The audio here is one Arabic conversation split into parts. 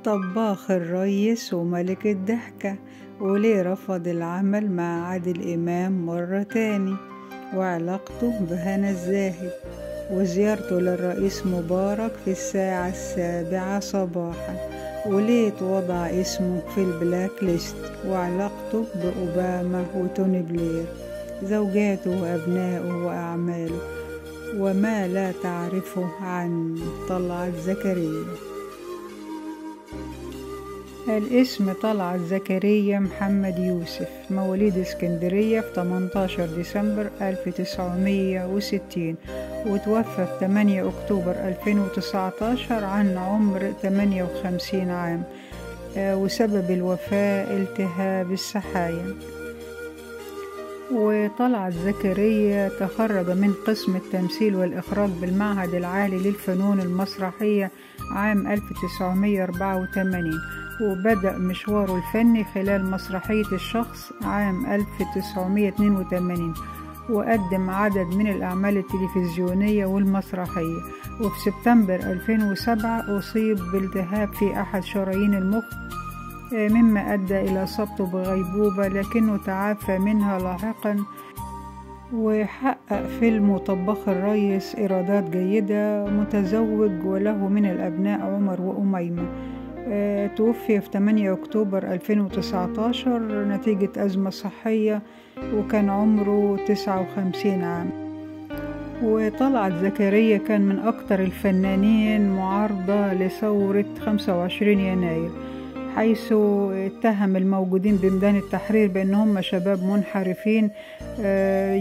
طباخ الريس وملك الضحكة، وليه رفض العمل مع عادل إمام مرة تاني، وعلاقته بهنا الزاهد، وزيارته للرئيس مبارك في الساعة 7 صباحا، وليه اتوضع اسمه في البلاك ليست، وعلاقته بأوباما وتوني بلير، زوجاته وأبنائه وأعماله، وما لا تعرفه عن طلعت زكريا. الاسم طلعت زكريا محمد يوسف، مواليد اسكندرية في 18 ديسمبر 1960، وتوفى في 8 أكتوبر 2019 عن عمر 58 عام، وسبب الوفاة التهاب السحايا. وطلعت زكريا تخرج من قسم التمثيل والإخراج بالمعهد العالي للفنون المسرحية عام 1984، وبدأ مشواره الفني خلال مسرحية الشخص عام 1982، وقدم عدد من الأعمال التلفزيونية والمسرحية. وفي سبتمبر 2007 أصيب بالتهاب في أحد شرايين المخ، مما أدى إلى إصابته بغيبوبة، لكنه تعافى منها لاحقا، وحقق فيلم طباخ الريس إيرادات جيدة. متزوج وله من الأبناء عمر وأميمة. توفي في 8 أكتوبر 2019 نتيجة أزمة صحية، وكان عمره 59 عام. وطلعت زكريا كان من أكثر الفنانين معارضة لثورة 25 يناير، حيث اتهم الموجودين بميدان التحرير بأنهم شباب منحرفين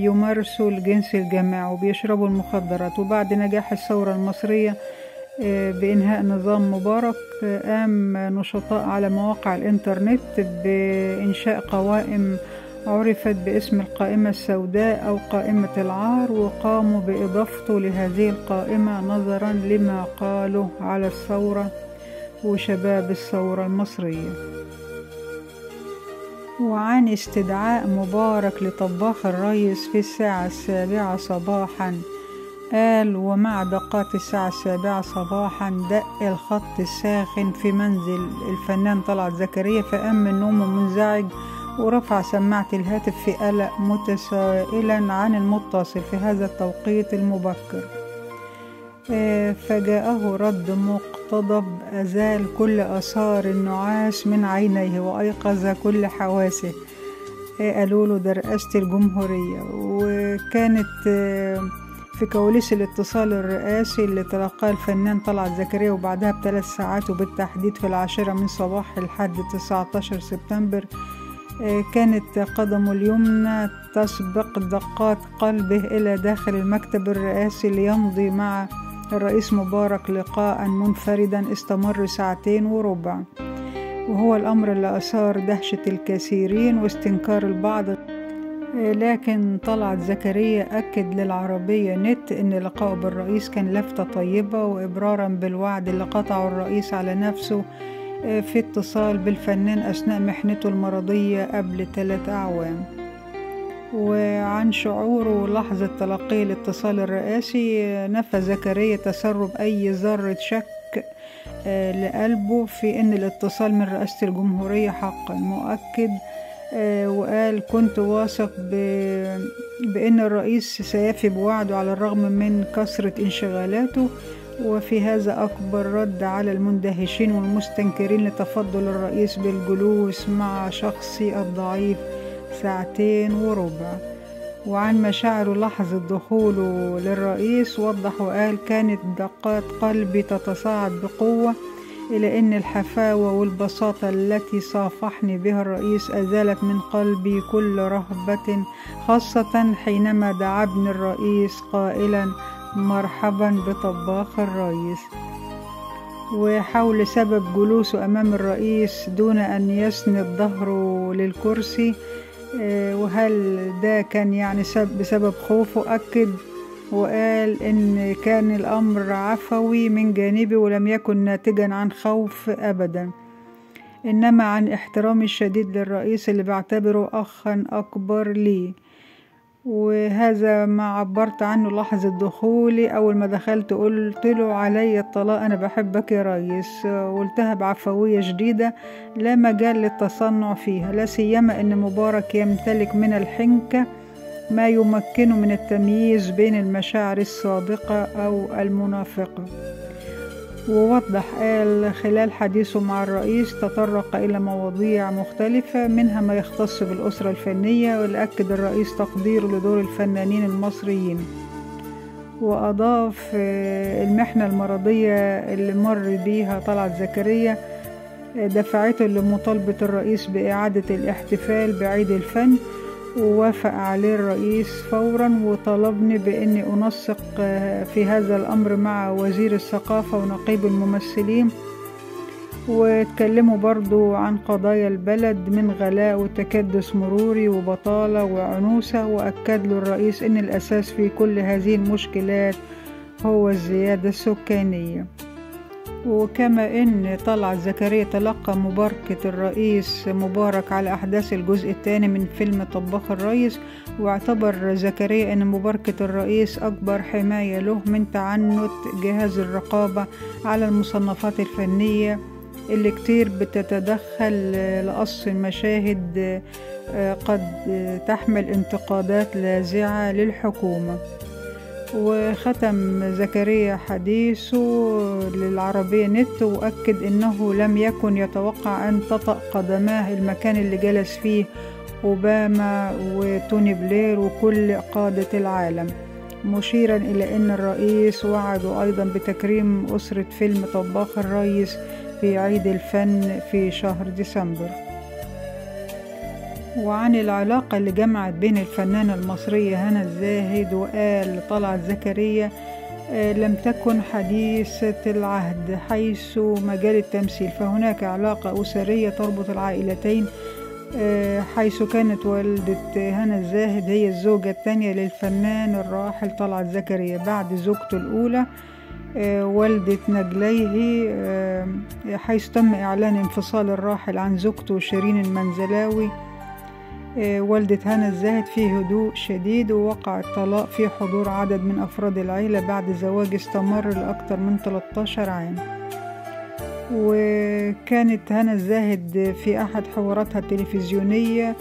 يمارسوا الجنس الجماعي وبيشربوا المخدرات. وبعد نجاح الثورة المصرية بإنهاء نظام مبارك، قام نشطاء على مواقع الإنترنت بإنشاء قوائم عرفت باسم القائمة السوداء أو قائمة العار، وقاموا بإضافته لهذه القائمة نظرا لما قالوا على الثورة وشباب الثورة المصرية. وعن استدعاء مبارك لطباخ الريس في الساعة 7 صباحا قال: ومع دقات الساعة 7 صباحا دق الخط الساخن في منزل الفنان طلعت زكريا، فقام من نومه منزعج ورفع سماعة الهاتف في قلق متسائلا عن المتصل في هذا التوقيت المبكر. فجاءه رد مقتضب أزال كل آثار النعاس من عينيه وأيقظ كل حواسه. قالوا له ده رئاسة الجمهورية. وكانت في كواليس الاتصال الرئاسي اللي تلقاه الفنان طلعت زكريا، وبعدها ب3 ساعات وبالتحديد في 10 من صباح الحد 19 سبتمبر، كانت قدمه اليمنى تسبق دقات قلبه إلى داخل المكتب الرئاسي ليمضي مع الرئيس مبارك لقاء منفردا استمر 2.25 ساعة، وهو الأمر اللي أثار دهشة الكثيرين واستنكار البعض. لكن طلعت زكريا أكد للعربية نت أن لقاءه بالرئيس كان لفتة طيبة، وإبرارا بالوعد اللي قطعه الرئيس على نفسه في اتصال بالفنان أثناء محنته المرضية قبل 3 أعوام. وعن شعوره لحظة تلقي الاتصال الرئاسي، نفى زكريا تسرب أي ذرة شك لقلبه في أن الاتصال من رئاسة الجمهورية حقا مؤكد، وقال: كنت واثق بأن الرئيس سيفي بوعده على الرغم من كثرة انشغالاته. وفي هذا أكبر رد على المندهشين والمستنكرين لتفضل الرئيس بالجلوس مع شخصي الضعيف 2.25 ساعة. وعن مشاعره لحظة دخوله للرئيس وضح وقال: كانت دقات قلبي تتصاعد بقوة، إلى أن الحفاوة والبساطة التي صافحني بها الرئيس أزالت من قلبي كل رهبة، خاصة حينما دعبني الرئيس قائلا: مرحبا بطباخ الرئيس. وحول سبب جلوسه أمام الرئيس دون أن يسند ظهره للكرسي، وهل ده كان يعني بسبب خوفه، أكد وقال إن كان الأمر عفوي من جانبي ولم يكن ناتجا عن خوف أبدا، إنما عن احترامي الشديد للرئيس اللي بعتبره أخا أكبر لي. وهذا ما عبرت عنه لحظة دخولي. أول ما دخلت قلت له علي الطلاق، أنا بحبك يا ريس. قلتها بعفوية شديدة لا مجال للتصنع فيها، لا سيما أن مبارك يمتلك من الحنكة ما يمكنه من التمييز بين المشاعر الصادقة أو المنافقة. ووضح قال خلال حديثه مع الرئيس تطرق إلى مواضيع مختلفة منها ما يختص بالأسرة الفنية، وأكد الرئيس تقديره لدور الفنانين المصريين. وأضاف المحنة المرضية اللي مر بيها طلعت زكريا دفعته لمطالبة الرئيس بإعادة الاحتفال بعيد الفن، ووافق عليه الرئيس فورا وطلبني بأني أنسق في هذا الأمر مع وزير الثقافة ونقيب الممثلين، واتكلموا برضو عن قضايا البلد من غلاء وتكدس مروري وبطالة وعنوسة. وأكد له الرئيس أن الأساس في كل هذه المشكلات هو الزيادة السكانية. وكما أن طلعت زكريا تلقى مباركة الرئيس مبارك على أحداث الجزء الثاني من فيلم طباخ الريس، واعتبر زكريا أن مباركة الرئيس أكبر حماية له من تعنت جهاز الرقابة على المصنفات الفنية اللي كتير بتتدخل لقص مشاهد قد تحمل انتقادات لاذعة للحكومة. وختم زكريا حديثه للعربية نت وأكد أنه لم يكن يتوقع أن تطأ قدماه المكان اللي جلس فيه أوباما وتوني بلير وكل قادة العالم، مشيرا إلى أن الرئيس وعده أيضا بتكريم أسرة فيلم طباخ الريس في عيد الفن في شهر ديسمبر. وعن العلاقة اللي جمعت بين الفنانة المصرية هنا الزاهد وقال طلعت زكريا لم تكن حديثة العهد حيث مجال التمثيل، فهناك علاقة أسرية تربط العائلتين، حيث كانت والدة هنا الزاهد هي الزوجة الثانية للفنان الراحل طلعت زكريا بعد زوجته الأولى والدة نجليه، حيث تم إعلان انفصال الراحل عن زوجته شيرين المنزلاوي والدة هنا الزاهد في هدوء شديد، ووقع الطلاق في حضور عدد من أفراد العيلة بعد زواج استمر لأكثر من 13 عام. وكانت هنا الزاهد في أحد حواراتها التلفزيونية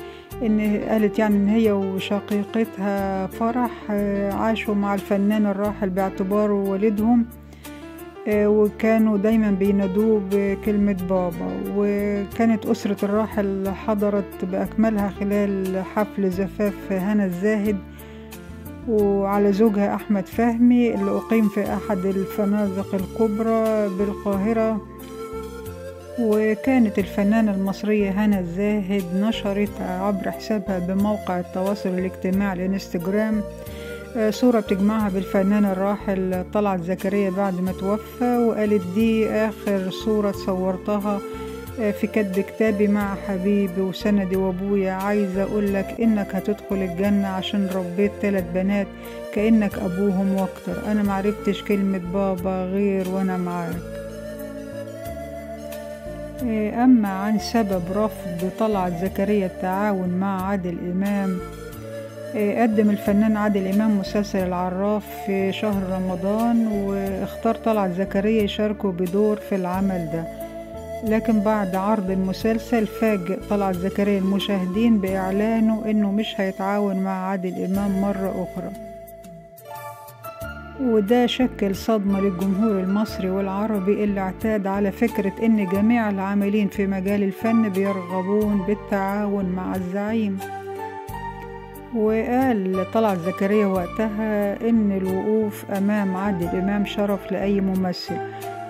قالت إن هي وشقيقتها فرح عاشوا مع الفنان الراحل باعتباره والدهم، وكانوا دايما بينادوه بكلمة بابا. وكانت أسرة الراحل حضرت بأكملها خلال حفل زفاف هنا الزاهد وعلى زوجها أحمد فهمي اللي أقيم في أحد الفنادق الكبرى بالقاهرة. وكانت الفنانة المصرية هنا الزاهد نشرت عبر حسابها بموقع التواصل الاجتماعي الانستجرام صورة بتجمعها بالفنان الراحل طلعت زكريا بعد ما توفى، وقالت دي آخر صورة صورتها في كتب كتابي مع حبيبي وسندي وابويا، عايزة أقولك إنك هتدخل الجنة عشان ربيت 3 بنات كأنك أبوهم واكتر، أنا معرفتش كلمة بابا غير وأنا معاك. أما عن سبب رفض طلعت زكريا التعاون مع عادل إمام، قدم الفنان عادل إمام مسلسل العراف في شهر رمضان، واختار طلعت زكريا يشاركه بدور في العمل ده، لكن بعد عرض المسلسل فاجئ طلعت زكريا المشاهدين بإعلانه إنه مش هيتعاون مع عادل إمام مرة أخرى. وده شكل صدمة للجمهور المصري والعربي اللي اعتاد على فكرة إن جميع العاملين في مجال الفن بيرغبون بالتعاون مع الزعيم. وقال طلعت زكريا وقتها إن الوقوف أمام عادل إمام شرف لأي ممثل،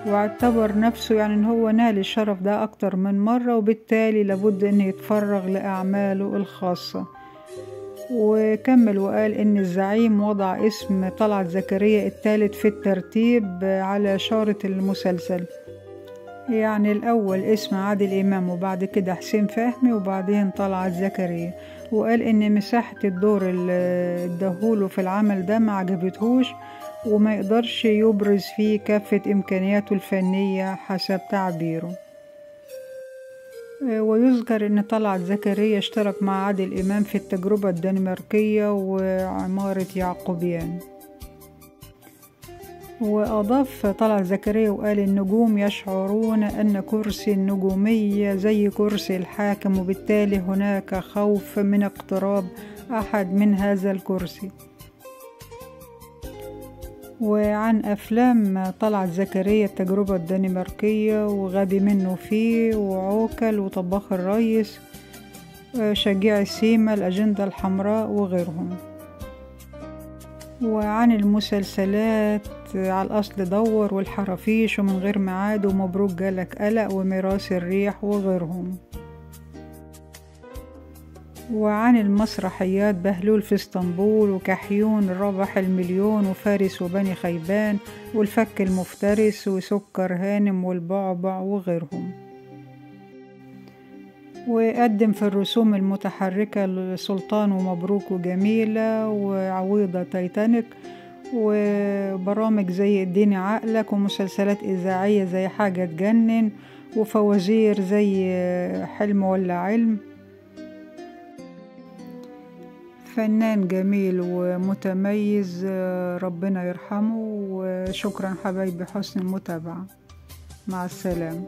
واعتبر نفسه إن هو نال الشرف ده أكتر من مرة، وبالتالي لابد إن يتفرغ لأعماله الخاصة. وكمل وقال إن الزعيم وضع اسم طلعت زكريا الثالث في الترتيب على شارة المسلسل، الأول اسم عادل إمام وبعد كده حسين فهمي وبعدين طلعت زكريا. وقال إن مساحة الدور اللي اداهوله في العمل ده ما عجبتهوش وما يقدرش يبرز فيه كافة إمكانياته الفنية حسب تعبيره. ويذكر أن طلعت زكريا اشترك مع عادل إمام في التجربة الدنماركية وعمارة يعقوبيان. وأضاف طلعت زكريا وقال: النجوم يشعرون أن كرسي النجومية زي كرسي الحاكم، وبالتالي هناك خوف من اقتراب أحد من هذا الكرسي. وعن أفلام طلعت زكريا: التجربة الدنماركية، وغبي منه فيه، وعوكل، وطباخ الريس، شجيع السيما، الأجندة الحمراء، وغيرهم. وعن المسلسلات: على الأصل دور، والحرافيش، ومن غير ميعاد، ومبروك جالك قلق، وميراث الريح، وغيرهم. وعن المسرحيات: بهلول في اسطنبول، وكحيون، ربح المليون، وفارس وبني خيبان، والفك المفترس، وسكر هانم، والبعبع، وغيرهم. وقدم في الرسوم المتحركة سلطان، ومبروك، وجميلة، وعويضة، تايتانيك، وبرامج زي اديني عقلك، ومسلسلات إذاعية زي حاجة تجنن، وفوازير زي حلم ولا علم. فنان جميل ومتميز، ربنا يرحمه. وشكرا حبايبي حسن المتابعة، مع السلامة.